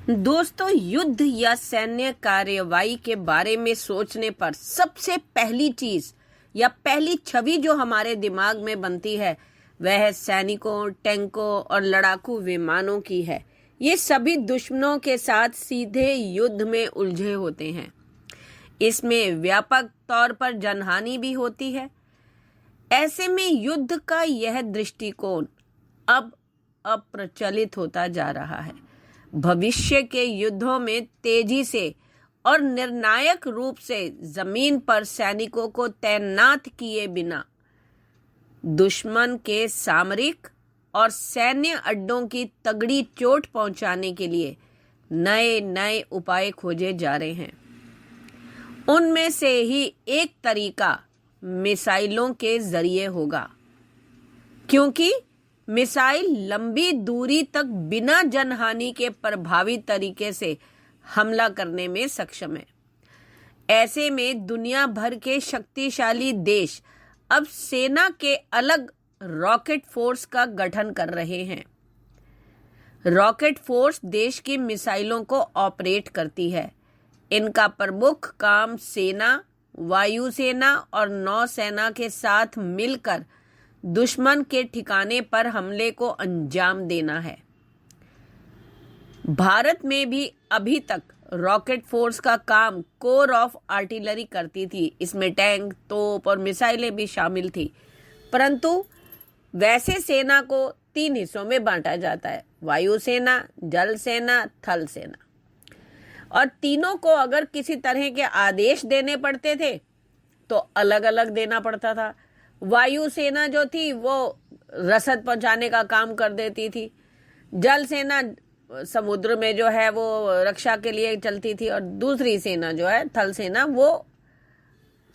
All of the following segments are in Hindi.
दोस्तों, युद्ध या सैन्य कार्यवाही के बारे में सोचने पर सबसे पहली चीज या पहली छवि जो हमारे दिमाग में बनती है वह सैनिकों, टैंकों और लड़ाकू विमानों की है। ये सभी दुश्मनों के साथ सीधे युद्ध में उलझे होते हैं। इसमें व्यापक तौर पर जनहानि भी होती है। ऐसे में युद्ध का यह दृष्टिकोण अब अप्रचलित होता जा रहा है। भविष्य के युद्धों में तेजी से और निर्णायक रूप से जमीन पर सैनिकों को तैनात किए बिना दुश्मन के सामरिक और सैन्य अड्डों की तगड़ी चोट पहुंचाने के लिए नए नए उपाय खोजे जा रहे हैं। उनमें से ही एक तरीका मिसाइलों के जरिए होगा, क्योंकि मिसाइल लंबी दूरी तक बिना जनहानि के प्रभावी तरीके से हमला करने में सक्षम है। ऐसे में दुनिया भर के शक्तिशाली देश अब सेना के अलग रॉकेट फोर्स का गठन कर रहे हैं। रॉकेट फोर्स देश की मिसाइलों को ऑपरेट करती है। इनका प्रमुख काम सेना, वायुसेना और नौसेना के साथ मिलकर दुश्मन के ठिकाने पर हमले को अंजाम देना है। भारत में भी अभी तक रॉकेट फोर्स का काम कोर ऑफ आर्टिलरी करती थी। इसमें टैंक, तोप और मिसाइलें भी शामिल थी। परंतु वैसे सेना को 3 हिस्सों में बांटा जाता है: वायुसेना, जल सेना, थल सेना। और तीनों को अगर किसी तरह के आदेश देने पड़ते थे तो अलग अलग देना पड़ता था। वायुसेना जो थी वो रसद पहुंचाने का काम कर देती थी। जल सेना समुद्र में जो है वो रक्षा के लिए चलती थी, और दूसरी सेना जो है थल सेना, वो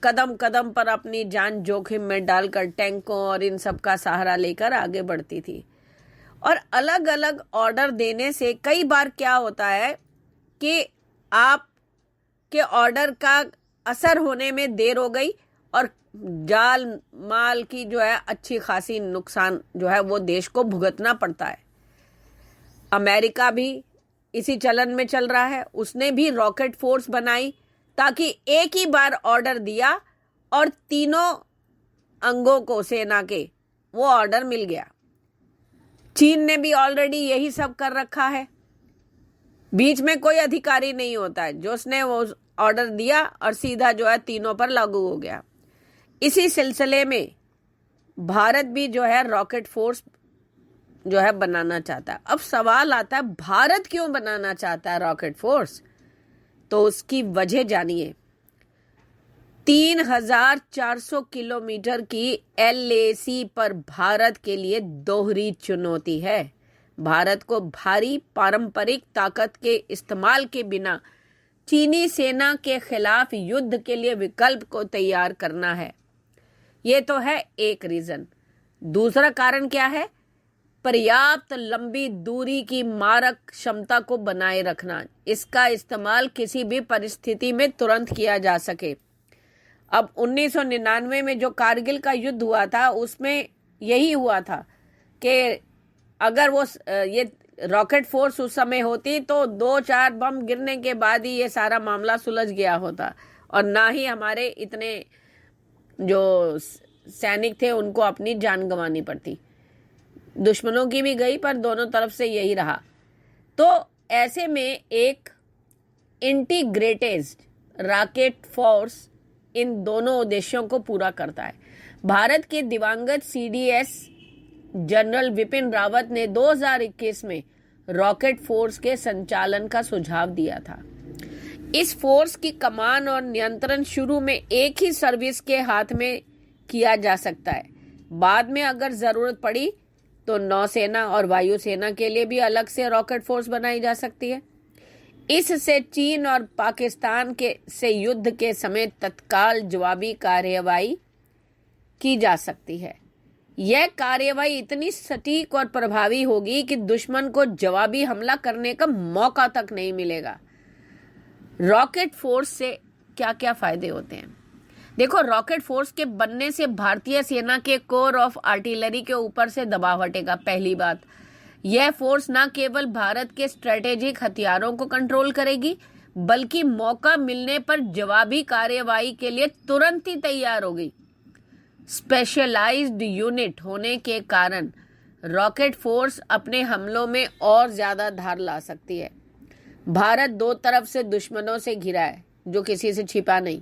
कदम कदम पर अपनी जान जोखिम में डालकर टैंकों और इन सब का सहारा लेकर आगे बढ़ती थी। और अलग अलग ऑर्डर देने से कई बार क्या होता है कि आप के ऑर्डर का असर होने में देर हो गई और जाल माल की जो है अच्छी खासी नुकसान जो है वो देश को भुगतना पड़ता है। अमेरिका भी इसी चलन में चल रहा है। उसने भी रॉकेट फोर्स बनाई ताकि एक ही बार ऑर्डर दिया और तीनों अंगों को सेना के वो ऑर्डर मिल गया। चीन ने भी ऑलरेडी यही सब कर रखा है। बीच में कोई अधिकारी नहीं होता है, जो उसने वो ऑर्डर दिया और सीधा जो है तीनों पर लागू हो गया। इसी सिलसिले में भारत भी जो है रॉकेट फोर्स जो है बनाना चाहता है। अब सवाल आता है, भारत क्यों बनाना चाहता है रॉकेट फोर्स? तो उसकी वजह जानिए। 3400 किलोमीटर की LAC पर भारत के लिए दोहरी चुनौती है। भारत को भारी पारंपरिक ताकत के इस्तेमाल के बिना चीनी सेना के खिलाफ युद्ध के लिए विकल्प को तैयार करना है। ये तो है एक रीजन। दूसरा कारण क्या है? पर्याप्त लंबी दूरी की मारक क्षमता को बनाए रखना। इसका इस्तेमाल किसी भी परिस्थिति में तुरंत किया जा सके। अब 1999 में जो कारगिल का युद्ध हुआ था उसमें यही हुआ था कि अगर वो ये रॉकेट फोर्स उस समय होती तो 2-4 बम गिरने के बाद ही ये सारा मामला सुलझ गया होता, और ना ही हमारे इतने जो सैनिक थे उनको अपनी जान गंवानी पड़ती। दुश्मनों की भी गई पर दोनों तरफ से यही रहा। तो ऐसे में एक इंटीग्रेटेड रॉकेट फोर्स इन दोनों उद्देश्यों को पूरा करता है। भारत के दिवंगत CDS जनरल विपिन रावत ने 2021 में रॉकेट फोर्स के संचालन का सुझाव दिया था। इस फोर्स की कमान और नियंत्रण शुरू में एक ही सर्विस के हाथ में किया जा सकता है। बाद में अगर जरूरत पड़ी तो नौसेना और वायुसेना के लिए भी अलग से रॉकेट फोर्स बनाई जा सकती है। इससे चीन और पाकिस्तान से युद्ध के समय तत्काल जवाबी कार्यवाही की जा सकती है। यह कार्यवाही इतनी सटीक और प्रभावी होगी कि दुश्मन को जवाबी हमला करने का मौका तक नहीं मिलेगा। रॉकेट फोर्स से क्या क्या फायदे होते हैं? देखो, रॉकेट फोर्स के बनने से भारतीय सेना के कोर ऑफ आर्टिलरी के ऊपर से दबाव हटेगा। पहली बात, यह फोर्स न केवल भारत के स्ट्रेटेजिक हथियारों को कंट्रोल करेगी, बल्कि मौका मिलने पर जवाबी कार्रवाई के लिए तुरंत ही तैयार होगी। स्पेशलाइज्ड यूनिट होने के कारण रॉकेट फोर्स अपने हमलों में और ज्यादा धार ला सकती है। भारत दो तरफ से दुश्मनों से घिरा है, जो किसी से छिपा नहीं,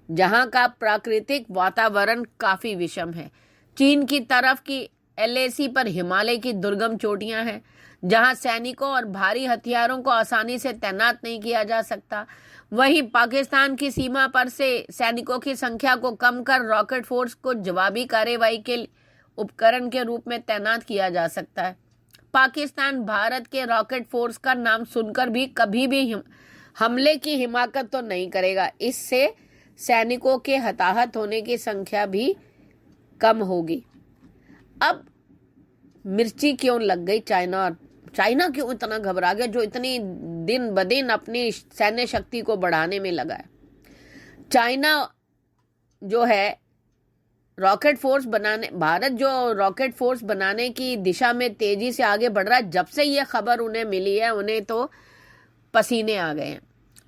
जहां का प्राकृतिक वातावरण काफी विषम है। चीन की तरफ की LAC पर हिमालय की दुर्गम चोटियां हैं, जहां सैनिकों और भारी हथियारों को आसानी से तैनात नहीं किया जा सकता। वहीं पाकिस्तान की सीमा पर से सैनिकों की संख्या को कम कर रॉकेट फोर्स को जवाबी कार्रवाई के उपकरण के रूप में तैनात किया जा सकता है। पाकिस्तान भारत के रॉकेट फोर्स का नाम सुनकर भी कभी भी हमले की हिमाकत तो नहीं करेगा। इससे सैनिकों के हताहत होने की संख्या भी कम होगी। अब मिर्ची क्यों लग गई चाइना क्यों इतना घबरा गया, जो इतनी दिन ब दिन अपनी सैन्य शक्ति को बढ़ाने में लगा है। चाइना जो है भारत जो रॉकेट फोर्स बनाने की दिशा में तेजी से आगे बढ़ रहा है। जब से ये खबर उन्हें मिली है, उन्हें तो पसीने आ गए हैं।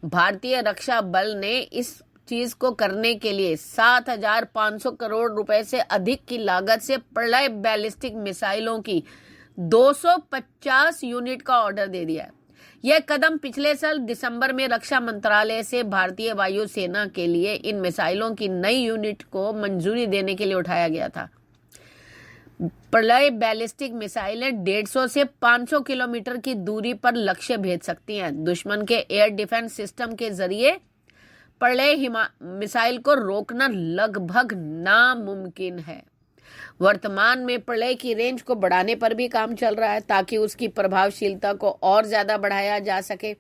भारतीय रक्षा बल ने इस चीज को करने के लिए 7,500 करोड़ रुपए से अधिक की लागत से प्रलय बैलिस्टिक मिसाइलों की 250 यूनिट का ऑर्डर दे दिया है। यह कदम पिछले साल दिसंबर में रक्षा मंत्रालय से भारतीय वायुसेना के लिए इन मिसाइलों की नई यूनिट को मंजूरी देने के लिए उठाया गया था। प्रलय बैलिस्टिक मिसाइलें 150 से 500 किलोमीटर की दूरी पर लक्ष्य भेज सकती हैं। दुश्मन के एयर डिफेंस सिस्टम के जरिए प्रलय मिसाइल को रोकना लगभग नामुमकिन है। वर्तमान में प्रलय की रेंज को बढ़ाने पर भी काम चल रहा है, ताकि उसकी प्रभावशीलता को और ज्यादा बढ़ाया जा सके।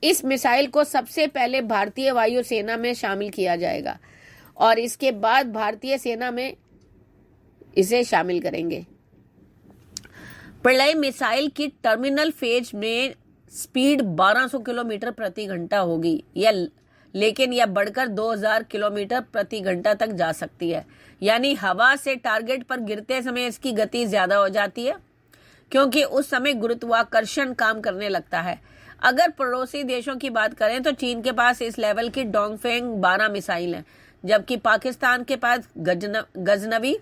इस मिसाइल को सबसे पहले भारतीय वायुसेना में शामिल किया जाएगा और इसके बाद भारतीय सेना में इसे शामिल करेंगे। प्रलय मिसाइल की टर्मिनल फेज में स्पीड 1200 किलोमीटर प्रति घंटा होगी, लेकिन यह बढ़कर 2000 किलोमीटर प्रति घंटा तक जा सकती है। यानी हवा से टारगेट पर गिरते समय इसकी गति ज्यादा हो जाती है, क्योंकि उस समय गुरुत्वाकर्षण काम करने लगता है। अगर पड़ोसी देशों की बात करें तो चीन के पास इस लेवल की डोंगफेंग 12 मिसाइल है, जबकि पाकिस्तान के पास गजनवी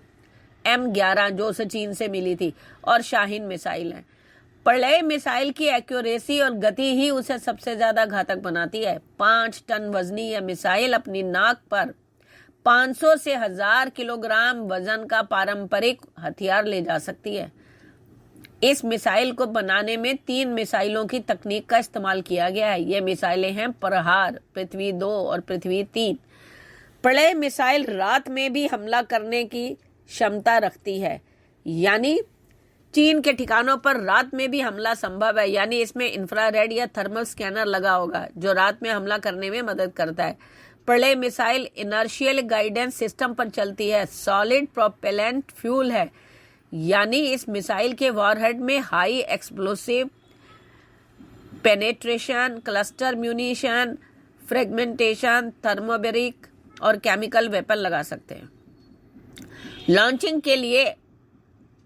M11 जो उसे चीन से मिली थी और शाहीन मिसाइल है। प्रलय मिसाइल की एक्यूरेसी और गति ही उसे सबसे ज्यादा घातक बनाती है। 5 टन वजनी यह मिसाइल अपनी नाक पर 500 से 1000 किलोग्राम वजन का पारंपरिक हथियार ले जा सकती है। इस मिसाइल को बनाने में 3 मिसाइलों की तकनीक का इस्तेमाल किया गया है। ये मिसाइलें हैं प्रहार, पृथ्वी 2 और पृथ्वी 3। प्रलय मिसाइल रात में भी हमला करने की क्षमता रखती है, यानी चीन के ठिकानों पर रात में भी हमला संभव है। यानी इसमें इंफ्रारेड या थर्मल स्कैनर लगा होगा, जो रात में हमला करने में मदद करता है। प्रलय मिसाइल इनर्शियल गाइडेंस सिस्टम पर चलती है, सॉलिड प्रोपेलेंट फ्यूल है, यानी इस मिसाइल के वॉरहेड में high explosive penetration, cluster munition, fragmentation, thermobaric और केमिकल वेपन लगा सकते हैं। लॉन्चिंग के लिए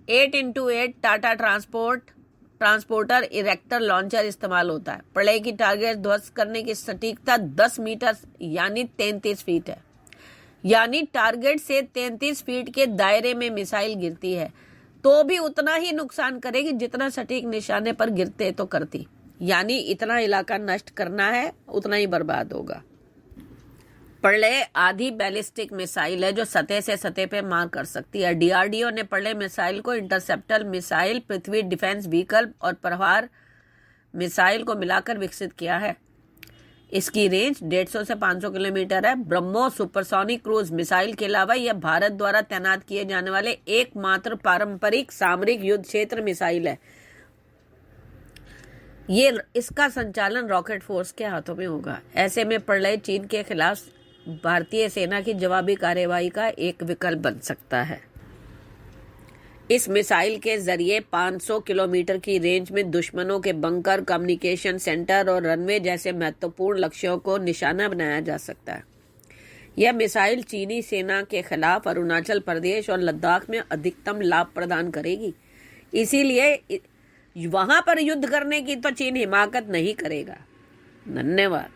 8x8 Tata transporter erector launcher इस्तेमाल होता है। प्रलय की टारगेट ध्वस्त करने की सटीकता 10 मीटर यानी 33 फीट है। यानी टारगेट से 33 फीट के दायरे में मिसाइल गिरती है तो भी उतना ही नुकसान करेगी जितना सटीक निशाने पर गिरते तो करती। यानी इतना इलाका नष्ट करना है, उतना ही बर्बाद होगा। प्रलय आधी बैलिस्टिक मिसाइल है जो सतह से सतह पे मार कर सकती है। DRDO ने प्रलय मिसाइल को इंटरसेप्टर मिसाइल, पृथ्वी डिफेंस व्हीकल और प्रहार मिसाइल को मिलाकर विकसित किया है। इसकी रेंज 150 से 500 किलोमीटर है। ब्रह्मोस सुपरसोनिक क्रूज मिसाइल के अलावा यह भारत द्वारा तैनात किए जाने वाले एकमात्र पारंपरिक सामरिक युद्ध क्षेत्र मिसाइल है। इसका संचालन रॉकेट फोर्स के हाथों में होगा। ऐसे में प्रलय चीन के खिलाफ भारतीय सेना की जवाबी कार्रवाई का एक विकल्प बन सकता है। इस मिसाइल के जरिए 500 किलोमीटर की रेंज में दुश्मनों के बंकर, कम्युनिकेशन सेंटर और रनवे जैसे महत्वपूर्ण लक्ष्यों को निशाना बनाया जा सकता है। यह मिसाइल चीनी सेना के खिलाफ अरुणाचल प्रदेश और लद्दाख में अधिकतम लाभ प्रदान करेगी। इसीलिए वहां पर युद्ध करने की तो चीन हिमाकत नहीं करेगा। धन्यवाद।